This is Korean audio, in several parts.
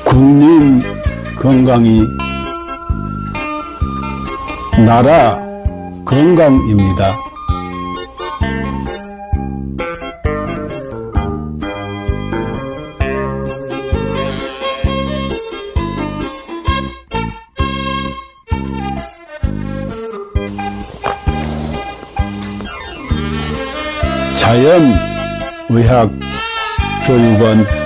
국민 건강이 나라 건강입니다. 자연의학교육원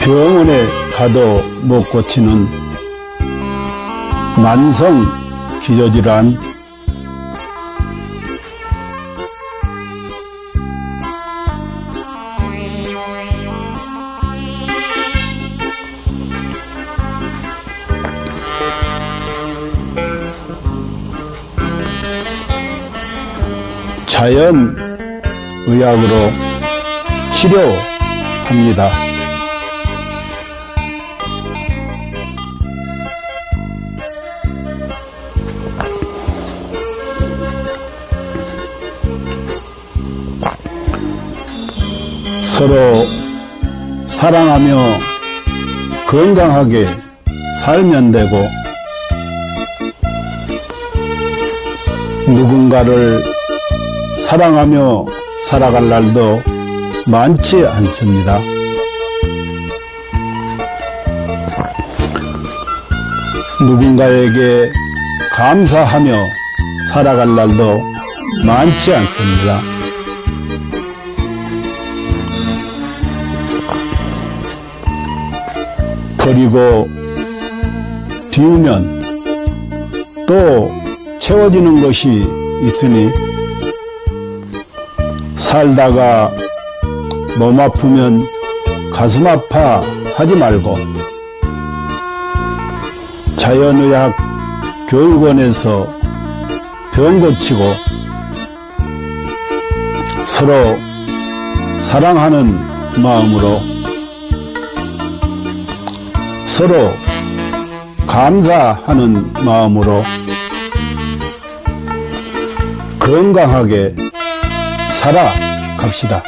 병원에 가도 못 고치는 만성 기저질환, 자연의학으로 치료합니다. 서로 사랑하며 건강하게 살면 되고, 누군가를 사랑하며 살아갈 날도 많지 않습니다. 누군가에게 감사하며 살아갈 날도 많지 않습니다. 버리고 비우면 또 채워지는 것이 있으니, 살다가 몸 아프면 가슴 아파 하지 말고 자연의학 교육원에서 병 고치고 서로 사랑하는 마음으로, 서로 감사하는 마음으로 건강하게 살아갑시다.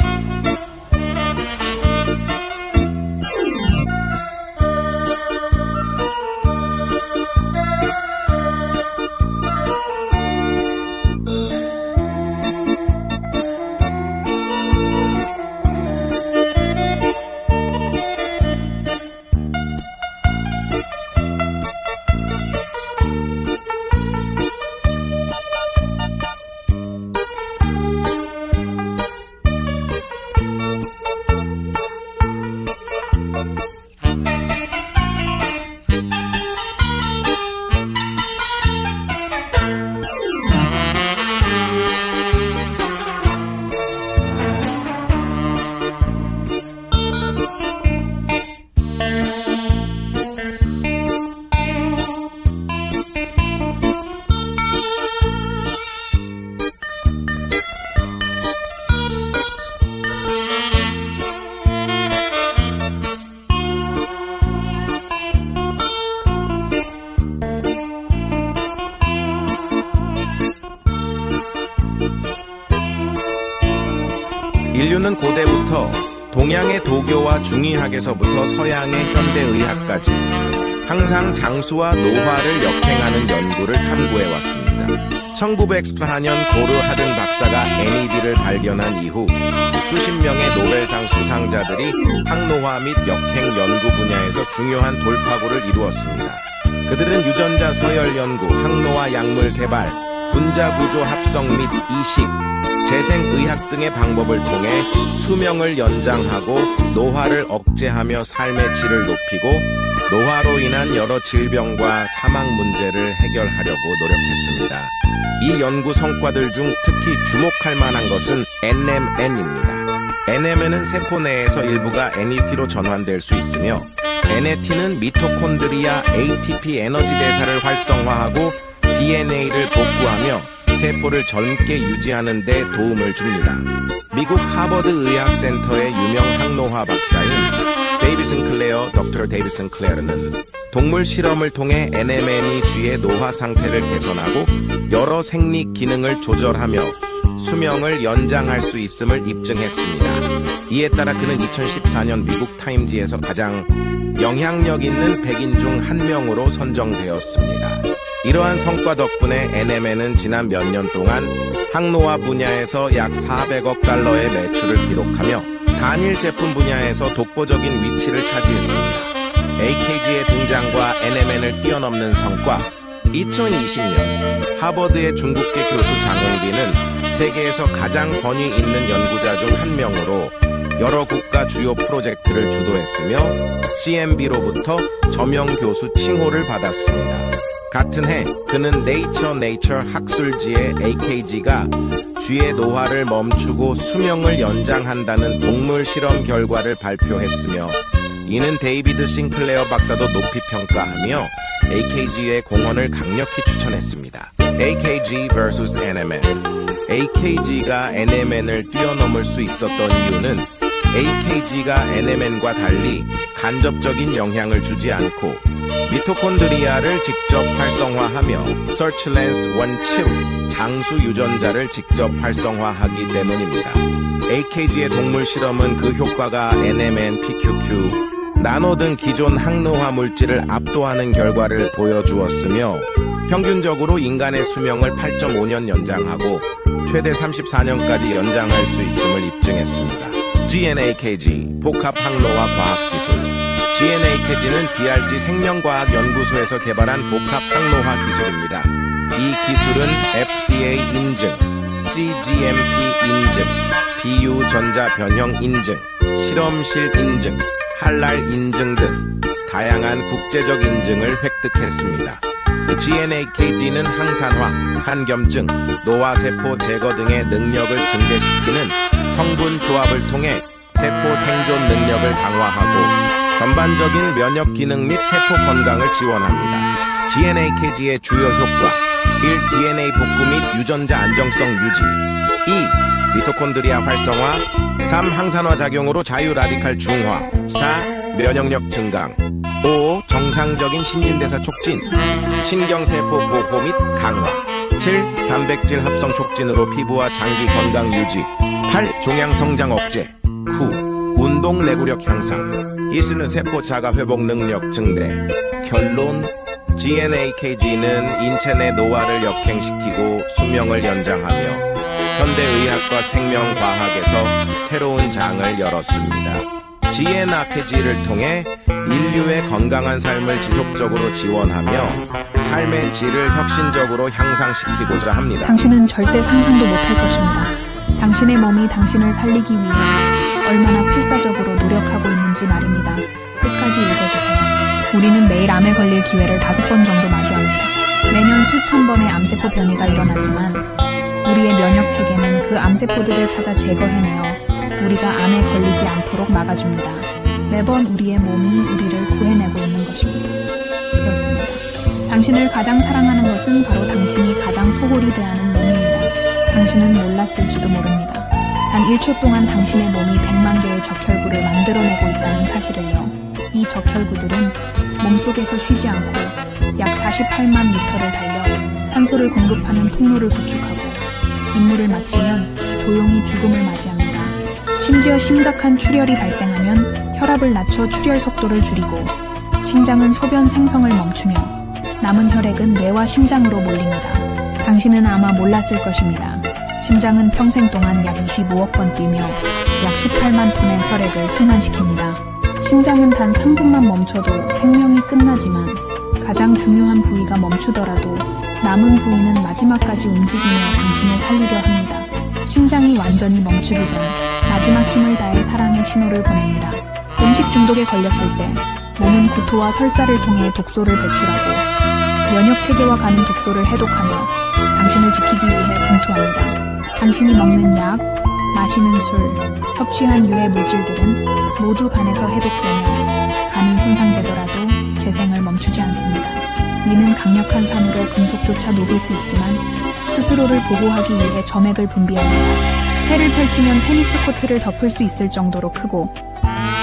인류는 고대부터 동양의 도교와 중의학에서부터 서양의 현대의학까지 항상 장수와 노화를 역행하는 연구를 탐구해왔습니다. 1914년 고르하든 박사가 NAD를 발견한 이후 수십 명의 노벨상 수상자들이 항노화 및 역행 연구 분야에서 중요한 돌파구를 이루었습니다. 그들은 유전자 서열 연구, 항노화 약물 개발, 분자 구조 합성 및 이식, 재생의학 등의 방법을 통해 수명을 연장하고 노화를 억제하며 삶의 질을 높이고 노화로 인한 여러 질병과 사망 문제를 해결하려고 노력했습니다. 이 연구 성과들 중 특히 주목할 만한 것은 NMN입니다. NMN은 세포 내에서 일부가 NAT로 전환될 수 있으며 NAT는 미토콘드리아 ATP 에너지 대사를 활성화하고 DNA를 복구하며 세포를 젊게 유지하는 데 도움을 줍니다. 미국 하버드 의학센터의 유명 항노화 박사인 덕터 데이비드 싱클레어는 동물 실험을 통해 NMN이 쥐의 노화 상태를 개선하고 여러 생리 기능을 조절하며 수명을 연장할 수 있음을 입증했습니다. 이에 따라 그는 2014년 미국 타임지에서 가장 영향력 있는 100인 중 한 명으로 선정되었습니다. 이러한 성과 덕분에 NMN은 지난 몇 년 동안 항노화 분야에서 약 400억 달러의 매출을 기록하며 단일 제품 분야에서 독보적인 위치를 차지했습니다. AKG의 등장과 NMN을 뛰어넘는 성과. 2020년 하버드의 중국계 교수 장흥빈은 세계에서 가장 권위 있는 연구자 중 한 명으로 여러 국가 주요 프로젝트를 주도했으며 CMB로부터 저명 교수 칭호를 받았습니다. 같은 해 그는 네이처 학술지에 AKG가 쥐의 노화를 멈추고 수명을 연장한다는 동물 실험 결과를 발표했으며 이는 데이비드 싱클레어 박사도 높이 평가하며 AKG의 공헌을 강력히 추천했습니다. AKG vs NMN. AKG가 NMN을 뛰어넘을 수 있었던 이유는 AKG가 NMN과 달리 간접적인 영향을 주지 않고 미토콘드리아를 직접 활성화하며 서치랜스 원칠 장수 유전자를 직접 활성화하기 때문입니다. AKG의 동물 실험은 그 효과가 NMN, PQQ, 나노 등 기존 항노화 물질을 압도하는 결과를 보여주었으며 평균적으로 인간의 수명을 8.5년 연장하고 최대 34년까지 연장할 수 있음을 입증했습니다. GNAKG, 복합 항노화 과학기술. GNAKG는 DRG 생명과학연구소에서 개발한 복합 항노화 기술입니다. 이 기술은 FDA 인증, CGMP 인증, 비유전자 변형 인증, 실험실 인증, 할랄 인증 등 다양한 국제적 인증을 획득했습니다. GNAKG는 항산화, 한겸증, 노화세포 제거 등의 능력을 증대시키는 성분 조합을 통해 세포 생존 능력을 강화하고 전반적인 면역 기능 및 세포 건강을 지원합니다. GNAKG의 주요 효과 1. DNA 복구 및 유전자 안정성 유지 2. 미토콘드리아 활성화 3. 항산화 작용으로 자유 라디칼 중화 4. 면역력 증강 5. 정상적인 신진대사 촉진 신경세포 보호 및 강화 7. 단백질 합성 촉진으로 피부와 장기 건강 유지 8. 종양 성장 억제 9. 운동 내구력 향상 이수는 세포 자가 회복 능력 증대 결론 GNAKG는 인체 내 노화를 역행시키고 수명을 연장하며 현대의학과 생명과학에서 새로운 장을 열었습니다. GNAKG를 통해 인류의 건강한 삶을 지속적으로 지원하며 삶의 질을 혁신적으로 향상시키고자 합니다. 당신은 절대 상상도 못할 것입니다. 당신의 몸이 당신을 살리기 위해 얼마나 필사적으로 노력하고 있는지 말입니다. 끝까지 읽어주세요. 우리는 매일 암에 걸릴 기회를 5번 정도 마주합니다. 매년 수천 번의 암세포 변이가 일어나지만 우리의 면역 체계는 그 암세포들을 찾아 제거해내어 우리가 암에 걸리지 않도록 막아줍니다. 매번 우리의 몸이 우리를 구해내고 있는 것입니다. 그렇습니다. 당신을 가장 사랑하는 것은 바로 당신이 가장 소홀히 대하는 몸입니다. 당신은 몰랐을지도 모릅니다. 단 1초 동안 당신의 몸이 100만 개의 적혈구를 만들어내고 있다는 사실을요. 이 적혈구들은 몸속에서 쉬지 않고 약 48만 미터를 달려 산소를 공급하는 통로를 구축하고 임무를 마치면 조용히 죽음을 맞이합니다. 심지어 심각한 출혈이 발생하면 혈압을 낮춰 출혈 속도를 줄이고 신장은 소변 생성을 멈추며 남은 혈액은 뇌와 심장으로 몰립니다. 당신은 아마 몰랐을 것입니다. 심장은 평생 동안 약 25억 번 뛰며 약 18만 톤의 혈액을 순환시킵니다. 심장은 단 3분만 멈춰도 생명이 끝나지만 가장 중요한 부위가 멈추더라도 남은 부위는 마지막까지 움직이며 당신을 살리려 합니다. 심장이 완전히 멈추기 전 마지막 힘을 다해 사랑의 신호를 보냅니다. 음식 중독에 걸렸을 때 몸은 구토와 설사를 통해 독소를 배출하고 면역 체계와 가는 독소를 해독하며 당신을 지키기 위해 분투합니다. 당신이 먹는 약, 마시는 술, 섭취한 유해 물질들은 모두 간에서 해독되며 간은 손상되더라도 재생을 멈추지 않습니다. 이는 강력한 산으로 금속조차 녹일 수 있지만 스스로를 보호하기 위해 점액을 분비합니다. 해를 펼치면 테니스 코트를 덮을 수 있을 정도로 크고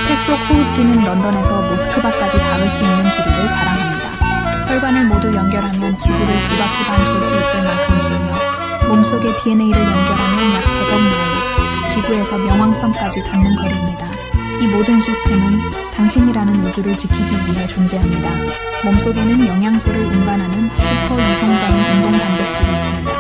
폐 속 호흡기는 런던에서 모스크바까지 닿을 수 있는 길이를 자랑합니다. 혈관을 모두 연결하면 지구를 2바퀴 반 돌 수 있을 만큼 길며 몸속의 DNA를 연결하면 약 100억 마일, 지구에서 명왕성까지 닿는 거리입니다. 이 모든 시스템은 당신이라는 우주를 지키기 위해 존재합니다. 몸속에는 영양소를 운반하는 슈퍼 이송자인 운동 단백질이 있습니다.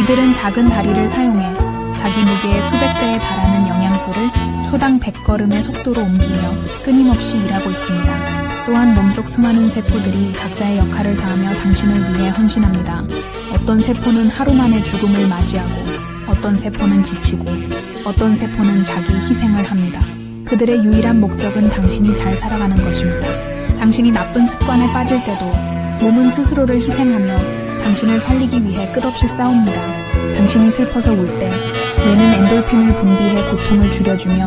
이들은 작은 다리를 사용해 자기 무게의 수백 배에 달하는 영양소를 초당 100걸음의 속도로 옮기며 끊임없이 일하고 있습니다. 또한 몸속 수많은 세포들이 각자의 역할을 다하며 당신을 위해 헌신합니다. 어떤 세포는 하루 만에 죽음을 맞이하고 어떤 세포는 지치고 어떤 세포는 자기 희생을 합니다. 그들의 유일한 목적은 당신이 잘 살아가는 것입니다. 당신이 나쁜 습관에 빠질 때도 몸은 스스로를 희생하며 당신을 살리기 위해 끝없이 싸웁니다. 당신이 슬퍼서 울 때 뇌는 엔돌핀을 분비해 고통을 줄여주며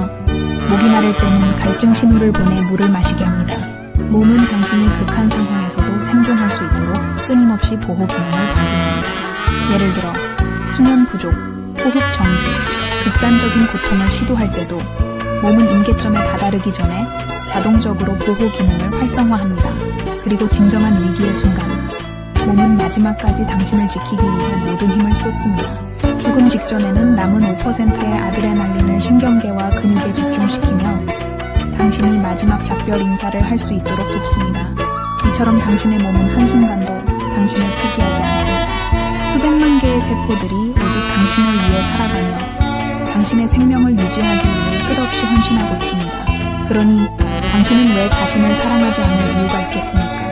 목이 마를 때는 갈증 신호를 보내 물을 마시게 합니다. 몸은 당신이 극한 상황에서도 생존할 수 있도록 끊임없이 보호 기능을 발휘합니다. 예를 들어 수면 부족, 호흡 정지, 극단적인 고통을 시도할 때도 몸은 임계점에 다다르기 전에 자동적으로 보호 기능을 활성화합니다. 그리고 진정한 위기의 순간 몸은 마지막까지 당신을 지키기 위해 모든 힘을 쏟습니다. 죽음 직전에는 남은 5%의 아드레날린을 신경계와 근육에 집중시키며 당신이 마지막 작별 인사를 할 수 있도록 돕습니다. 이처럼 당신의 몸은 한순간도 당신을 포기하지 않습니다. 수백만 개의 세포들이 오직 당신을 위해 살아가며 당신의 생명을 유지하기 위해 끝없이 헌신하고 있습니다. 그러니 당신은 왜 자신을 사랑하지 않을 이유가 있겠습니까?